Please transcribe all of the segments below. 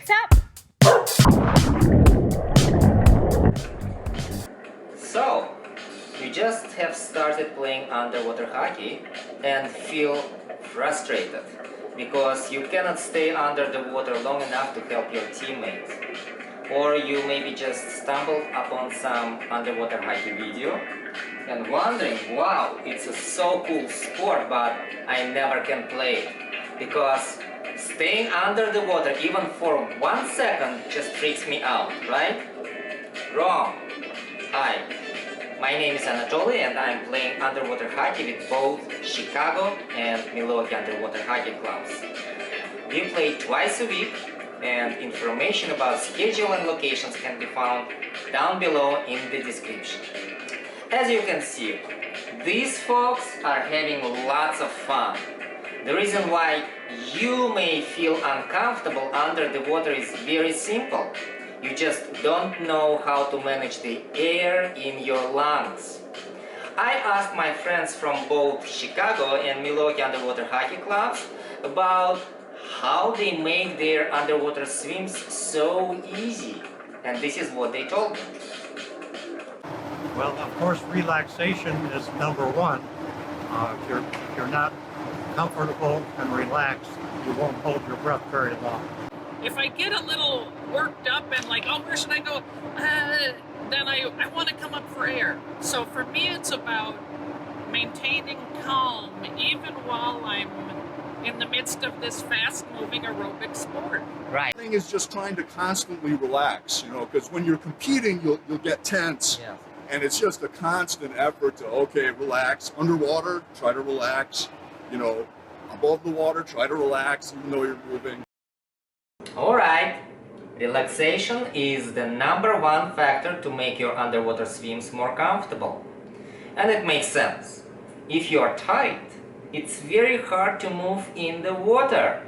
Lights up! So, you just have started playing underwater hockey and feel frustrated because you cannot stay under the water long enough to help your teammates. Or you maybe just stumbled upon some underwater hockey video and wondering, wow, it's a so cool sport, but I never can play it because staying under the water even for 1 second just freaks me out, right? Wrong. Hi, my name is Anatoly and I'm playing underwater hockey with both Chicago and Milwaukee underwater hockey clubs. We play twice a week and information about schedule and locations can be found down below in the description. As you can see, these folks are having lots of fun. The reason why you may feel uncomfortable under the water is very simple. You just don't know how to manage the air in your lungs. I asked my friends from both Chicago and Milwaukee underwater hockey clubs about how they make their underwater swims so easy. And this is what they told me. Well, of course, relaxation is number one. If you're not comfortable and relaxed, you won't hold your breath very long. If I get a little worked up and like, oh, where should I go? Then I want to come up for air. So for me, it's about maintaining calm even while I'm in the midst of this fast-moving aerobic sport. Right. The thing is just trying to constantly relax, because when you're competing, you'll get tense. Yeah. And it's just a constant effort to, okay, relax. Underwater, try to relax. Above the water, try to relax even though you're moving. Alright, relaxation is the #1 factor to make your underwater swims more comfortable. And it makes sense. If you are tight, it's very hard to move in the water.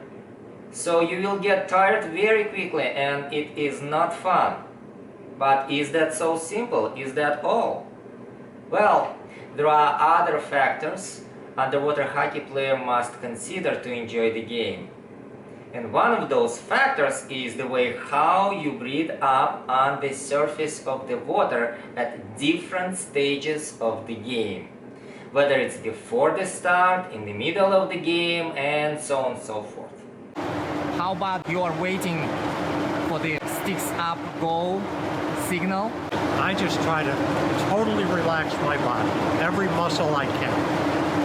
So you will get tired very quickly and it is not fun. But is that so simple? Is that all? Well, there are other factors underwater hockey player must consider to enjoy the game. And one of those factors is the way how you breathe up on the surface of the water at different stages of the game. Whether it's before the start, in the middle of the game, and so on and so forth. How about you are waiting for the sticks up goal signal? I just try to totally relax my body, every muscle I can.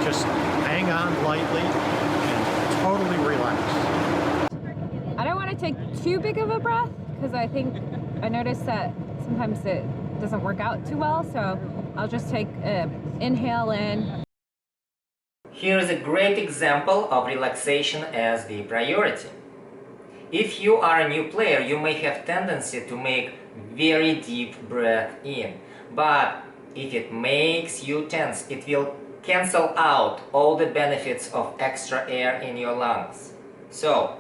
Just hang on lightly and totally relax. I don't want to take too big of a breath because I noticed that sometimes it doesn't work out too well, so I'll just take an inhale in. Here is a great example of relaxation as the priority. If you are a new player, you may have tendency to make very deep breath in, but if it makes you tense, it will cancel out all the benefits of extra air in your lungs. So,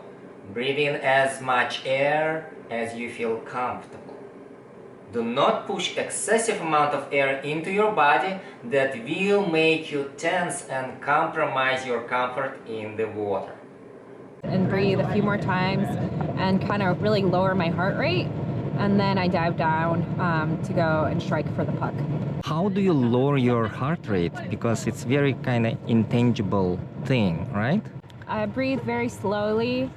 breathe in as much air as you feel comfortable. Do not push excessive amount of air into your body that will make you tense and compromise your comfort in the water. And breathe a few more times and kind of really lower my heart rate. And then I dive down to go and strike for the puck. How do you lower your heart rate? Because it's very kind of intangible thing, right? I breathe very slowly.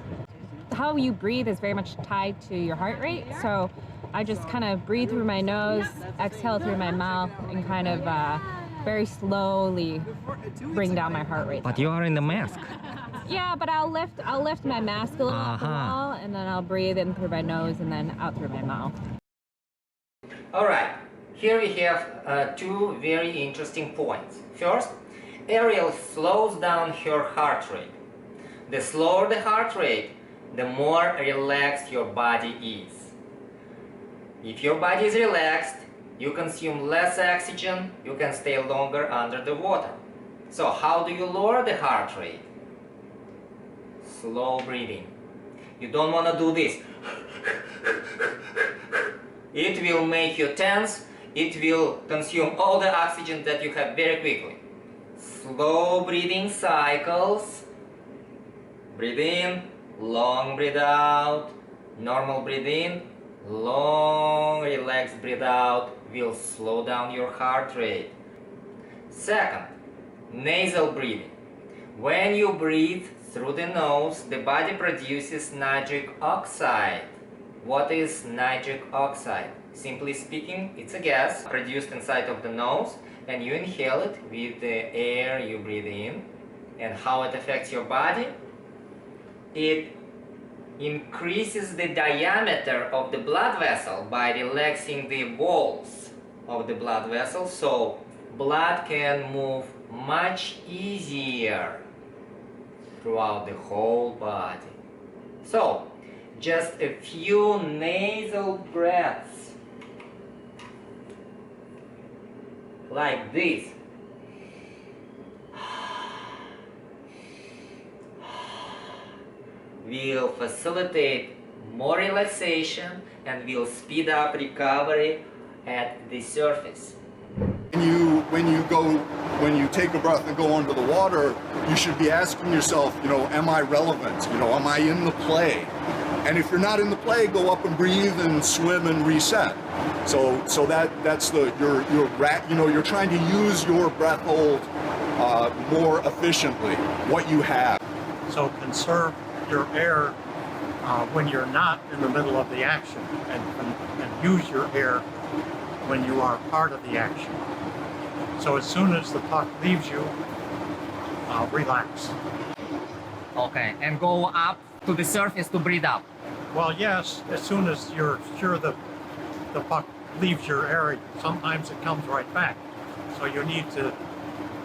How you breathe is very much tied to your heart rate. So I just kind of breathe through my nose, exhale through my mouth, and kind of very slowly bring down my heart rate. But you are in the mask. Yeah, but I'll lift my mask a little off the wall, and then I'll breathe in through my nose and then out through my mouth. Alright, here we have two very interesting points. First, Ariel slows down your heart rate. The slower the heart rate, the more relaxed your body is. If your body is relaxed, you consume less oxygen, you can stay longer under the water. So how do you lower the heart rate? Slow breathing. You don't want to do this. It will make you tense, it will consume all the oxygen that you have very quickly. Slow breathing cycles. Breathe in, long breathe out, Normal breathe in, long relaxed breathe out will slow down your heart rate. Second, nasal breathing. When you breathe through the nose, the body produces nitric oxide. What is nitric oxide? Simply speaking, it's a gas produced inside of the nose, and you inhale it with the air you breathe in. And how it affects your body? It increases the diameter of the blood vessel by relaxing the walls of the blood vessel, so blood can move much easier throughout the whole body. So, just a few nasal breaths like this will facilitate more relaxation and will speed up recovery at the surface. When you take a breath and go under the water, you should be asking yourself, am I relevant? Am I in the play? And if you're not in the play, go up and breathe and swim and reset. So that's you're trying to use your breath hold more efficiently, what you have. So conserve your air when you're not in the middle of the action, and use your air when you are part of the action. So as soon as the puck leaves you, relax. Okay, and go up to the surface to breathe up. Well, yes, as soon as you're sure the puck leaves your area, sometimes it comes right back. So you need to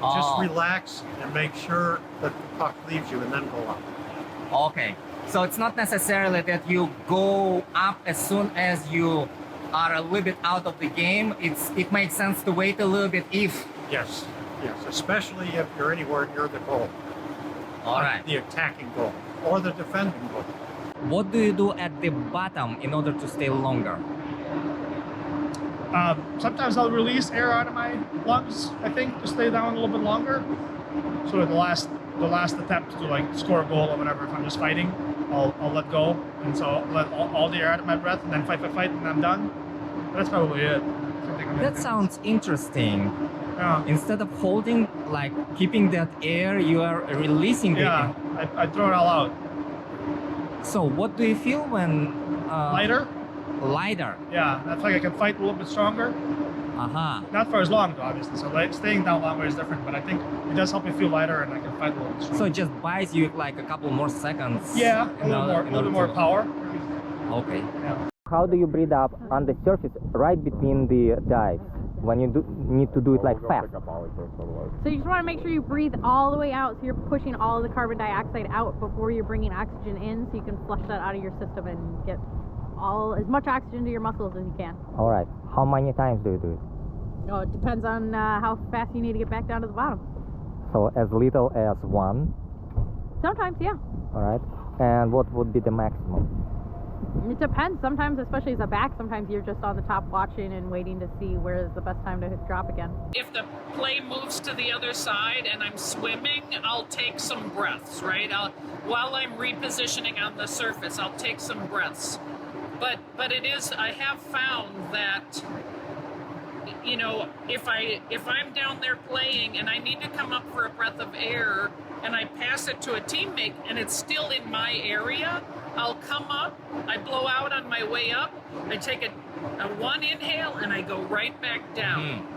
just relax and make sure that the puck leaves you and then go up. Okay, so it's not necessarily that you go up as soon as you are a little bit out of the game. It makes sense to wait a little bit if... Yes, especially if you're anywhere near the goal. All right. The attacking goal or the defending goal. What do you do at the bottom in order to stay longer? Sometimes I'll release air out of my lungs, I think, to stay down a little bit longer. Sort of the last attempt to score a goal or whatever. If I'm just fighting, I'll let go, and so I'll let all the air out of my breath, and then fight, and I'm done. But that's probably it. That sounds interesting. Yeah. Instead of holding, keeping that air, you are releasing it. Yeah, I throw it all out. So what do you feel when... Lighter? Lighter. Yeah, that's like I can fight a little bit stronger. Not for as long, though, obviously. So staying down longer is different, but I think it does help me feel lighter, and I can fight a little bit stronger. So it just buys you a couple more seconds. Yeah, a little more power. Okay. Yeah. How do you breathe up on the surface right between the dives when you need to do it fast? So you just want to make sure you breathe all the way out, so you're pushing all of the carbon dioxide out before you're bringing oxygen in, so you can flush that out of your system and get as much oxygen to your muscles as you can. All right. How many times do you do it? Oh, it depends on how fast you need to get back down to the bottom. So as little as one? Sometimes, yeah. All right. And what would be the maximum? It depends. Sometimes, especially as a back, sometimes you're just on the top watching and waiting to see where is the best time to drop again. If the play moves to the other side and I'm swimming, I'll take some breaths, right? While I'm repositioning on the surface, I'll take some breaths. But it is, I have found that, if I'm down there playing and I need to come up for a breath of air and I pass it to a teammate and it's still in my area, I'll come up, I blow out on my way up, I take a one inhale and I go right back down.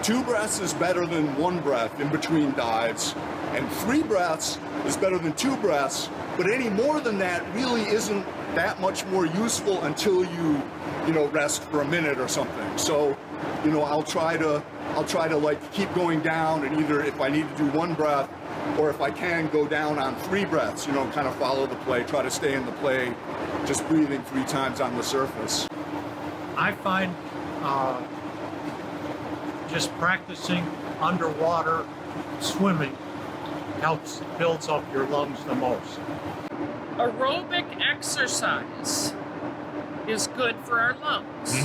2 breaths is better than 1 breath in between dives, and 3 breaths is better than 2 breaths, but any more than that really isn't that much more useful until you rest for a minute or something. So, I'll try to keep going down, and either if I need to do 1 breath, or if I can go down on 3 breaths, kind of follow the play, try to stay in the play, just breathing 3 times on the surface. I find just practicing underwater swimming builds up your lungs the most. Aerobic exercise is good for our lungs.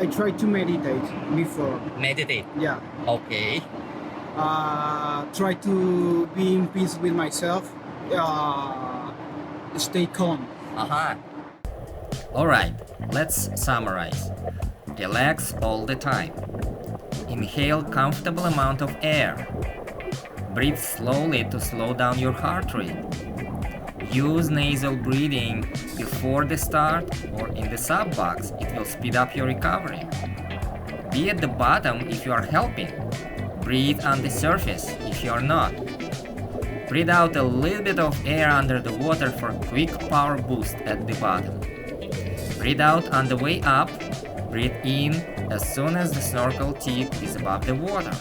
I try to meditate before. Meditate. Yeah. Okay. Try to be in peace with myself. Stay calm. Alright, let's summarize. Relax all the time. Inhale comfortable amount of air. Breathe slowly to slow down your heart rate. Use nasal breathing before the start or in the sub box. It will speed up your recovery. Be at the bottom if you are helping. Breathe on the surface if you are not. Breathe out a little bit of air under the water for quick power boost at the bottom. Breathe out on the way up. Breathe in as soon as the snorkel tip is above the water.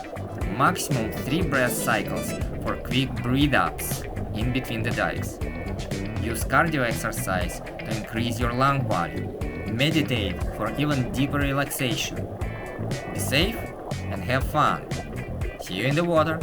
Maximum 3 breath cycles for quick breathe ups in between the dives. Use cardio exercise to increase your lung volume. Meditate for even deeper relaxation. Be safe and have fun. See you in the water.